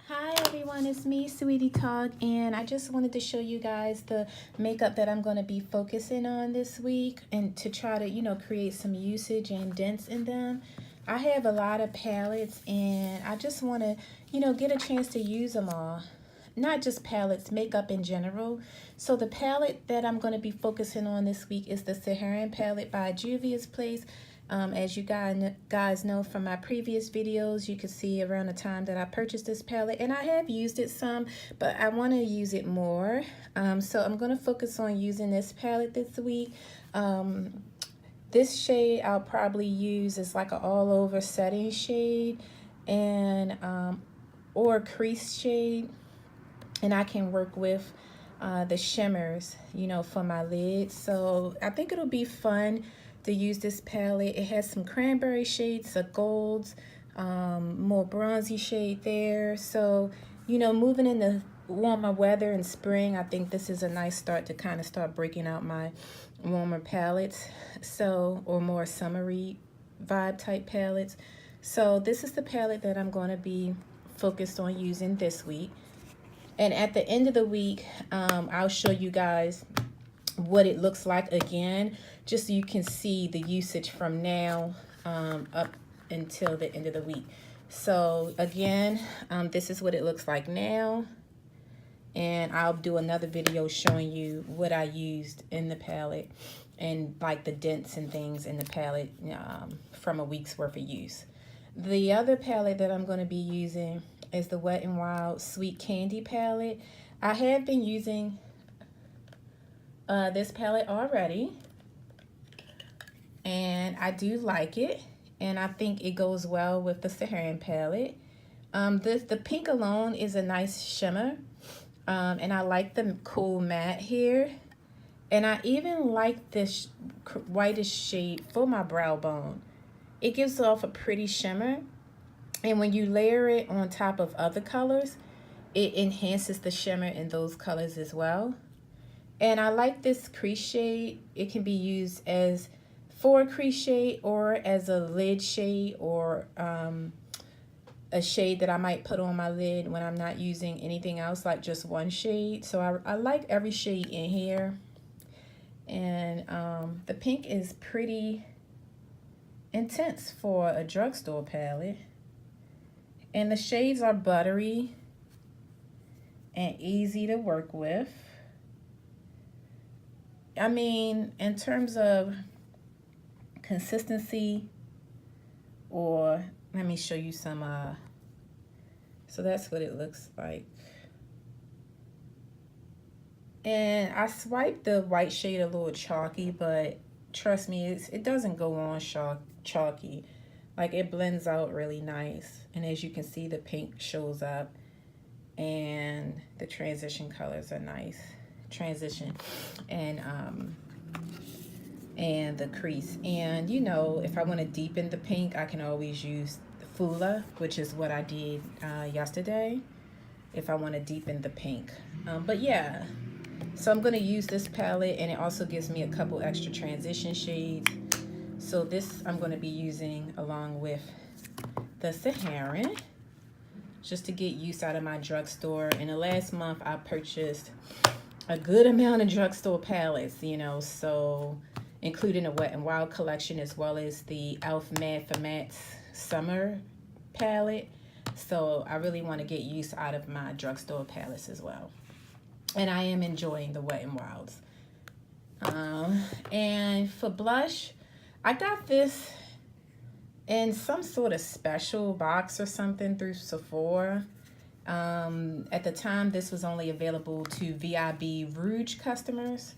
Hi everyone, it's me, Sweetie Talk, and I just wanted to show you guys the makeup that I'm going to be focusing on this week and to try to, create some usage and dents in them. I have a lot of palettes and I just want to, get a chance to use them all. Not just palettes, makeup in general. So the palette that I'm going to be focusing on this week is the Saharan palette by Juvia's Place. As you guys know from my previous videos, you can see around the time that I purchased this palette, and I have used it some, but I want to use it more. So I'm going to focus on using this palette this week. This shade I'll probably use is like an all over setting shade and or crease shade, and I can work with the shimmers, for my lid. So I think it'll be fun to use this palette. It has some cranberry shades, a golds, more bronzy shade there. So, moving into warmer weather and spring, I think this is a nice start to kind of start breaking out my warmer palettes. So, or more summery vibe type palettes. So this is the palette that I'm going to be focused on using this week. And at the end of the week, I'll show you guys what it looks like again, just so you can see the usage from now up until the end of the week. So again, this is what it looks like now. And I'll do another video showing you what I used in the palette and like the dents and things in the palette from a week's worth of use. The other palette that I'm going to be using is the Wet n Wild Sweet Candy palette. I have been using this palette already, and I do like it, and I think it goes well with the Saharan palette. The pink alone is a nice shimmer, and I like the cool matte here, and I even like this whitish shade for my brow bone. It gives off a pretty shimmer, and when you layer it on top of other colors, it enhances the shimmer in those colors as well. And I like this crease shade. It can be used as for a crease shade or as a lid shade, or a shade that I might put on my lid when I'm not using anything else, like just one shade. So I like every shade in here. And the pink is pretty intense for a drugstore palette. And the shades are buttery and easy to work with. I mean, in terms of consistency, or let me show you some, so that's what it looks like. And I swiped the white shade a little chalky, but trust me, it doesn't go on chalky. Like, it blends out really nice. And as you can see, the pink shows up, and the transition colors are nice. Transition and the crease. And if I want to deepen the pink, I can always use the Fula, which is what I did yesterday, if I want to deepen the pink. But yeah, so I'm going to use this palette, and it also gives me a couple extra transition shades. So this I'm going to be using along with the Saharan, just to get use out of my drugstore. In the last month, I purchased a good amount of drugstore palettes, so including the Wet n Wild collection, as well as the e.l.f. Mad for Mattes summer palette. So I really want to get use out of my drugstore palettes as well. And I am enjoying the Wet n Wilds. And for blush, I got this in some sort of special box or something through Sephora. At the time, this was only available to VIB Rouge customers.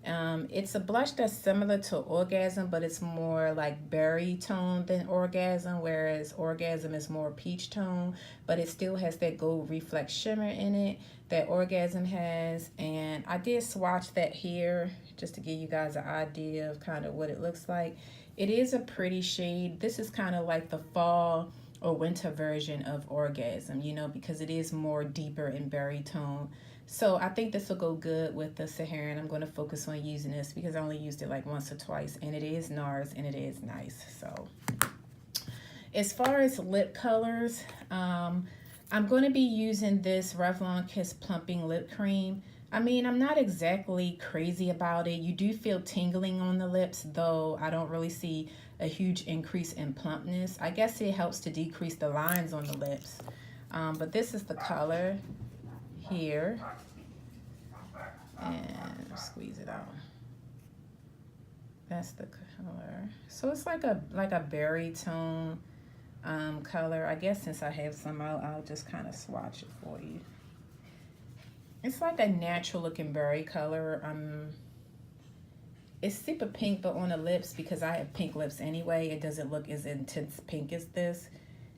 It's a blush that's similar to Orgasm, but it's more like berry tone than Orgasm, whereas Orgasm is more peach tone, but it still has that gold reflex shimmer in it that Orgasm has. And I did swatch that here just to give you guys an idea of kind of what it looks like. It is a pretty shade. This is kind of like the fall or winter version of Orgasm, because it is more deeper in berry tone. So I think this will go good with the Saharan. I'm going to focus on using this because I only used it like once or twice, and it is NARS and it is nice. So as far as lip colors, I'm going to be using this Revlon Kiss Plumping Lip Cream. I mean, I'm not exactly crazy about it. You do feel tingling on the lips, though I don't really see a huge increase in plumpness. I guess it helps to decrease the lines on the lips. But this is the color here. And squeeze it out. That's the color. So it's like a berry tone color. I guess since I have some out, I'll just kind of swatch it for you. It's like a natural looking berry color. It's super pink, but on the lips, because I have pink lips anyway, it doesn't look as intense pink as this.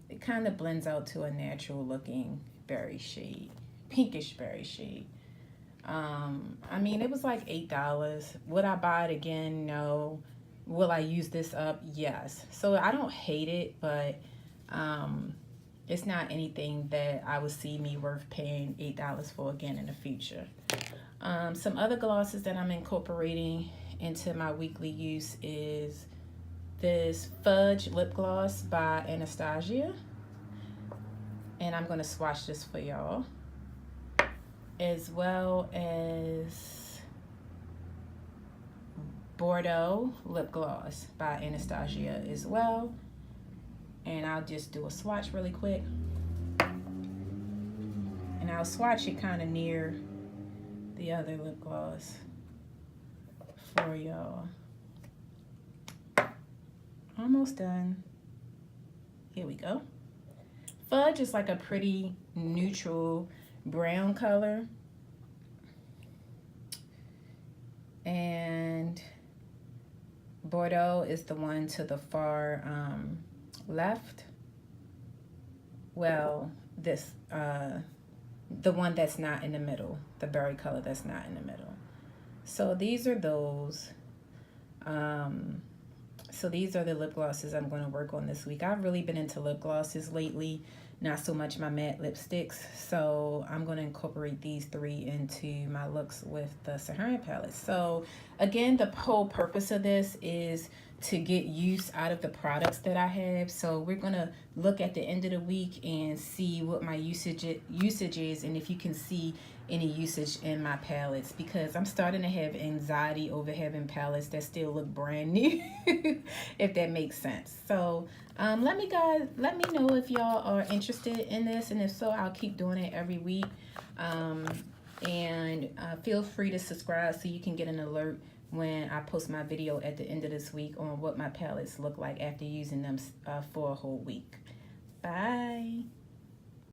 It kind of blends out to a natural looking berry shade, pinkish berry shade. I mean, it was like $8. Would I buy it again? No. Will I use this up? Yes. So I don't hate it, but it's not anything that I would see me worth paying $8 for again in the future. Some other glosses that I'm incorporating into my weekly use is this Fudge Lip Gloss by Anastasia. And I'm going to swatch this for y'all. As well as Bordeaux Lip Gloss by Anastasia as well. And I'll just do a swatch really quick. And I'll swatch it kind of near the other lip gloss for y'all. Almost done. Here we go. Fudge is like a pretty neutral brown color. And Bordeaux is the one to the far left. Well, this the one that's not in the middle, the berry color that's not in the middle. So these are those. So these are the lip glosses I'm going to work on this week. I've really been into lip glosses lately, not so much my matte lipsticks. So I'm going to incorporate these three into my looks with the Saharan palette. So again, the whole purpose of this is to get use out of the products that I have. So we're going to look at the end of the week and see what my usage is, and if you can see any usage in my palettes, because I'm starting to have anxiety over having palettes that still look brand new, if that makes sense. So let me know if y'all are interested in this, and if so, I'll keep doing it every week. And feel free to subscribe so you can get an alert when I post my video at the end of this week on what my palettes look like after using them for a whole week. Bye.